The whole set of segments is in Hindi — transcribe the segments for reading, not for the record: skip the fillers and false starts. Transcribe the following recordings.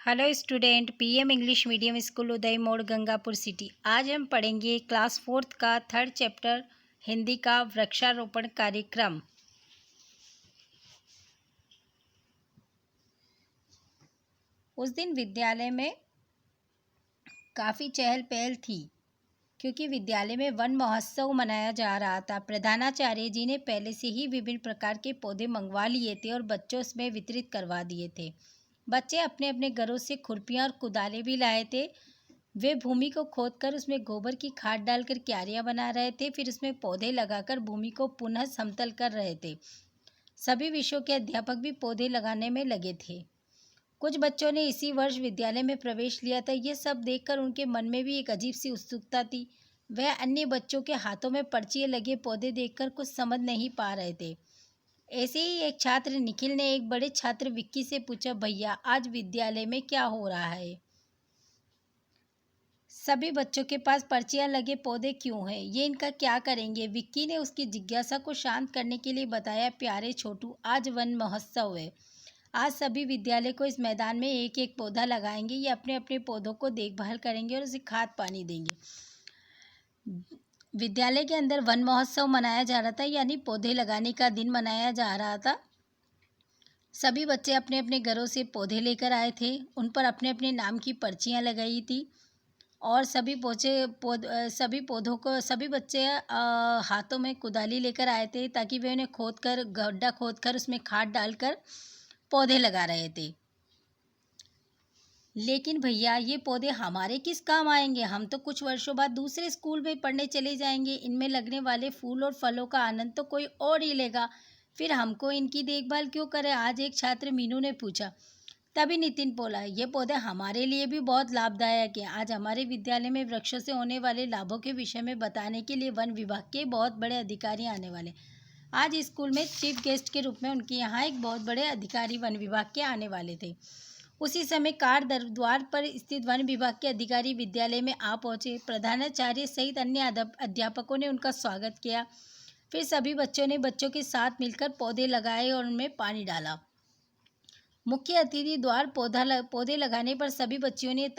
Hello student, PM English medium school Uday Mod Gangapur city. आज हम पढ़ेंगे क्लास 4th का 3rd चैप्टर हिंदी का वृक्षारोपण कार्यक्रम। उस दिन विद्यालय में काफ़ी चहल पहल थी क्योंकि विद्यालय में वन महोत्सव मनाया जा रहा था। प्रधानाचार्य जी ने पहले से ही विभिन्न प्रकार के पौधे मंगवा लिए थे और बच्चों में वितरित करवा दिए थे। बच्चे अपने अपने घरों से खुरपियाँ और कुदाले भी लाए थे। वे भूमि को खोदकर उसमें गोबर की खाद डालकर क्यारियाँ बना रहे थे, फिर उसमें पौधे लगाकर भूमि को पुनः समतल कर रहे थे। सभी विषयों के अध्यापक भी पौधे लगाने में लगे थे। कुछ बच्चों ने इसी वर्ष विद्यालय में प्रवेश लिया था। ये सब देखकर उनके मन में भी एक अजीब सी उत्सुकता थी। वह अन्य बच्चों के हाथों में पर्चियाँ लगे पौधे देखकर कुछ समझ नहीं पा रहे थे। ऐसे ही एक छात्र निखिल ने एक बड़े छात्र विक्की से पूछा, भैया आज विद्यालय में क्या हो रहा है? सभी बच्चों के पास पर्चियाँ लगे पौधे क्यों हैं? ये इनका क्या करेंगे? विक्की ने उसकी जिज्ञासा को शांत करने के लिए बताया, प्यारे छोटू, आज वन महोत्सव है। आज सभी विद्यालय को इस मैदान में एक एक पौधा लगाएंगे। ये अपने अपने पौधों को देखभाल करेंगे और उसे खाद पानी देंगे। विद्यालय के अंदर वन महोत्सव मनाया जा रहा था, यानी पौधे लगाने का दिन मनाया जा रहा था। सभी बच्चे अपने अपने घरों से पौधे लेकर आए थे। उन पर अपने अपने नाम की पर्चियाँ लगाई थी और सभी बच्चे हाथों में कुदाली लेकर आए थे ताकि वे उन्हें गड्ढा खोदकर उसमें खाद डालकर पौधे लगा रहे थे। लेकिन भैया, ये पौधे हमारे किस काम आएंगे? हम तो कुछ वर्षों बाद दूसरे स्कूल में पढ़ने चले जाएंगे। इनमें लगने वाले फूल और फलों का आनंद तो कोई और ही लेगा। फिर हमको इनकी देखभाल क्यों करें? आज एक छात्र मीनू ने पूछा। तभी नितिन बोला, ये पौधे हमारे लिए भी बहुत लाभदायक हैं। आज हमारे विद्यालय में वृक्षों से होने वाले लाभों के विषय में बताने के लिए वन विभाग के बहुत बड़े अधिकारी आने वाले। आज स्कूल में चीफ गेस्ट के रूप में उनके यहाँ एक बहुत बड़े अधिकारी वन विभाग के आने वाले थे। उसी समय कार द्वार पर स्थित वन विभाग के अधिकारी विद्यालय में आ पहुंचे। प्रधानाचार्य सहित अन्य अध्यापकों ने उनका स्वागत किया। फिर सभी बच्चों ने बच्चों के साथ मिलकर पौधे लगाए और उनमें पानी डाला। मुख्य अतिथि द्वार पौधे लगाने पर सभी बच्चों ने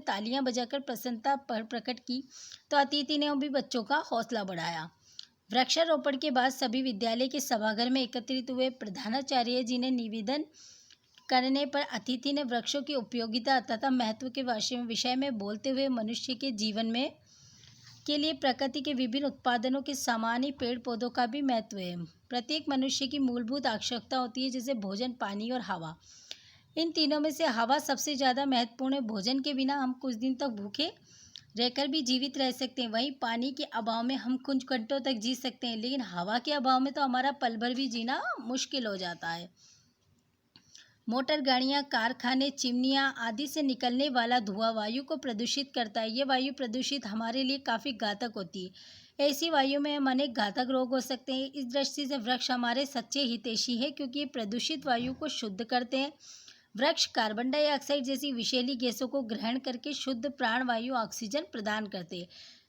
तालियां बजाकर प्रसन्नता प्रकट की, तो अतिथि ने भी बच्चों का हौसला बढ़ाया। वृक्षारोपण के बाद सभी विद्यालय के सभागार में एकत्रित हुए। प्रधानाचार्य जी ने निवेदन करने पर अतिथि ने वृक्षों की उपयोगिता तथा महत्व के विषय में बोलते हुए मनुष्य के जीवन में के लिए प्रकृति के विभिन्न उत्पादनों के समान ही पेड़ पौधों का भी महत्व है। प्रत्येक मनुष्य की मूलभूत आवश्यकता होती है, जैसे भोजन, पानी और हवा। इन तीनों में से हवा सबसे ज़्यादा महत्वपूर्ण है। भोजन के बिना हम कुछ दिन तक भूखे रहकर भी जीवित रह सकते हैं। वहीं पानी के अभाव में हम कुछ घंटों तक जी सकते हैं, लेकिन हवा के अभाव में तो हमारा पल भर भी जीना मुश्किल हो जाता है। मोटर गाड़ियाँ, कारखाने, चिमनियाँ आदि से निकलने वाला धुआं वायु को प्रदूषित करता है। ये वायु प्रदूषित हमारे लिए काफ़ी घातक होती है। ऐसी वायु में हम अनेक घातक रोग हो सकते हैं। इस दृष्टि से वृक्ष हमारे सच्चे हितैषी है, क्योंकि ये प्रदूषित वायु को शुद्ध करते हैं। वृक्ष कार्बन डाइऑक्साइड जैसी विषैली गैसों को ग्रहण करके शुद्ध प्राणवायु ऑक्सीजन प्रदान करते हैं।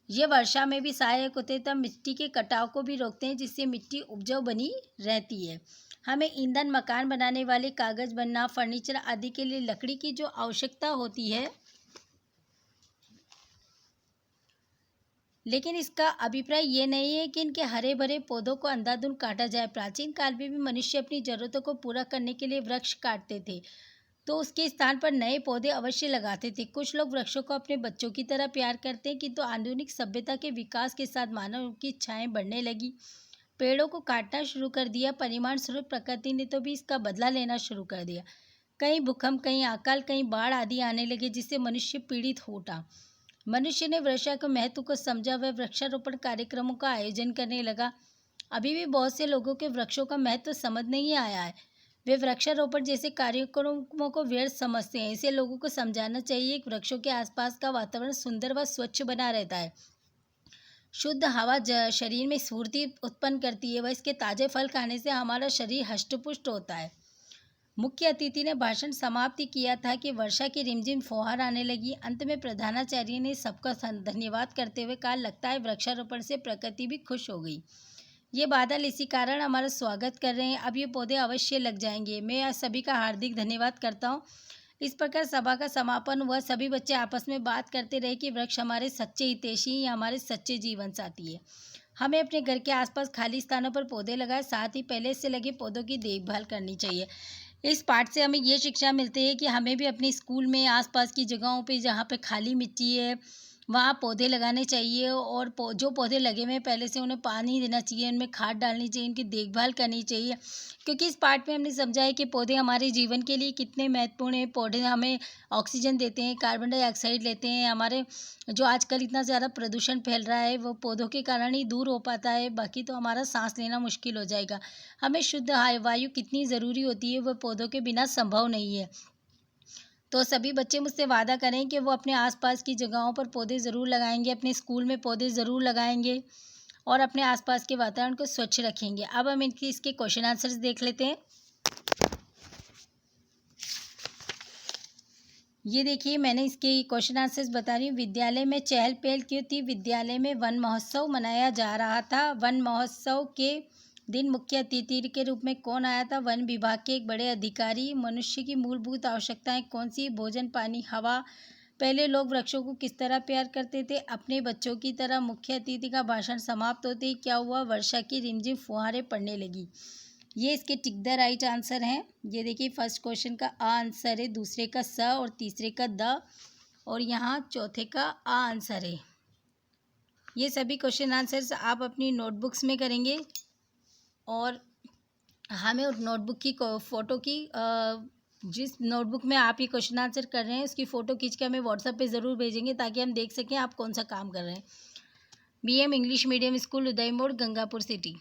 ये वर्षा में भी सहायक होते हैं, तब मिट्टी के कटाव को भी रोकते हैं, जिससे मिट्टी उपजाऊ बनी रहती है। हमें ईंधन, मकान बनाने वाले कागज बनना, फर्नीचर आदि के लिए लकड़ी की जो आवश्यकता होती है, लेकिन इसका अभिप्राय ये नहीं है कि इनके हरे भरे पौधों को अंधाधुंध काटा जाए। प्राचीन काल में भी मनुष्य अपनी जरूरतों को पूरा करने के लिए वृक्ष काटते थे, तो उसके स्थान पर नए पौधे अवश्य लगाते थे। कुछ लोग वृक्षों को अपने बच्चों की तरह प्यार करते हैं, किंतु आधुनिक सभ्यता के विकास के साथ मानव की इच्छाएं बढ़ने लगी। पेड़ों को काटना शुरू कर दिया। परिणाम स्वरूप प्रकृति ने तो भी इसका बदला लेना शुरू कर दिया। कहीं भूकंप, कहीं अकाल, कहीं बाढ़ आदि आने लगे, जिससे मनुष्य पीड़ित हो उठा। मनुष्य ने वर्षा के महत्व को समझा। वह वृक्षारोपण कार्यक्रमों का आयोजन करने लगा। अभी भी बहुत से लोगों के वृक्षों का महत्व समझ नहीं आया है। वे वृक्षारोपण जैसे कार्यक्रमों को व्यर्थ समझते हैं। ऐसे लोगों को समझाना चाहिए कि वृक्षों के आसपास का वातावरण सुंदर व स्वच्छ बना रहता है। शुद्ध हवा शरीर में स्फूर्ति उत्पन्न करती है। वह इसके ताजे फल खाने से हमारा शरीर हष्टपुष्ट होता है। मुख्य अतिथि ने भाषण समाप्ति किया था कि वर्षा की रिमझिम फुहार आने लगी। अंत में प्रधानाचार्य ने सबका धन्यवाद करते हुए कहा, लगता है वृक्षारोपण से प्रकृति भी खुश हो गई। ये बादल इसी कारण हमारा स्वागत कर रहे हैं। अब ये पौधे अवश्य लग जाएंगे। मैं आज सभी का हार्दिक धन्यवाद करता हूँ। इस प्रकार सभा का समापन हुआ। सभी बच्चे आपस में बात करते रहे कि वृक्ष हमारे सच्चे हितैषी या हमारे सच्चे जीवन साथी है। हमें अपने घर के आसपास खाली स्थानों पर पौधे लगाए, साथ ही पहले से लगे पौधों की देखभाल करनी चाहिए। इस पाठ से हमें ये शिक्षा मिलती है कि हमें भी अपने स्कूल में आसपास की जगहों पे जहाँ पे खाली मिट्टी है वहाँ पौधे लगाने चाहिए, और जो पौधे लगे हुए हैं पहले से उन्हें पानी देना चाहिए, उनमें खाद डालनी चाहिए, उनकी देखभाल करनी चाहिए। क्योंकि इस पाठ में हमने समझा है कि पौधे हमारे जीवन के लिए कितने महत्वपूर्ण हैं। पौधे हमें ऑक्सीजन देते हैं, कार्बन डाइऑक्साइड लेते हैं। हमारे जो आजकल इतना ज़्यादा प्रदूषण फैल रहा है वो पौधों के कारण ही दूर हो पाता है, बाकी तो हमारा सांस लेना मुश्किल हो जाएगा। हमें शुद्ध वायु कितनी ज़रूरी होती है वो पौधों के बिना संभव नहीं है। तो सभी बच्चे मुझसे वादा करें कि वो अपने आसपास की जगहों पर पौधे ज़रूर लगाएंगे, अपने स्कूल में पौधे ज़रूर लगाएंगे और अपने आसपास के वातावरण को स्वच्छ रखेंगे। अब हम इसके क्वेश्चन आंसर्स देख लेते हैं। ये देखिए, मैंने इसके क्वेश्चन आंसर्स बता रही हूँ। विद्यालय में चहल पहल क्यों थी? विद्यालय में वन महोत्सव मनाया जा रहा था। वन महोत्सव के दिन मुख्य अतिथि के रूप में कौन आया था? वन विभाग के एक बड़े अधिकारी। मनुष्य की मूलभूत आवश्यकताएं कौन सी? भोजन, पानी, हवा। पहले लोग वृक्षों को किस तरह प्यार करते थे? अपने बच्चों की तरह। मुख्य अतिथि का भाषण समाप्त होते ही क्या हुआ? वर्षा की रिमझिम फुहारें पड़ने लगी। ये इसके टिक द राइट आंसर हैं। ये देखिए, फर्स्ट क्वेश्चन का आ आंसर है, दूसरे का स और तीसरे का द, और यहाँ चौथे का आ आंसर है। ये सभी क्वेश्चन आंसर्स आप अपनी नोटबुक्स में करेंगे और हमें उस नोटबुक की फ़ोटो की जिस नोटबुक में आप ये क्वेश्चन आंसर कर रहे हैं उसकी फ़ोटो खींच के हमें व्हाट्सएप पे ज़रूर भेजेंगे ताकि हम देख सकें आप कौन सा काम कर रहे हैं। BM English medium school, Uday Mod, Gangapur city.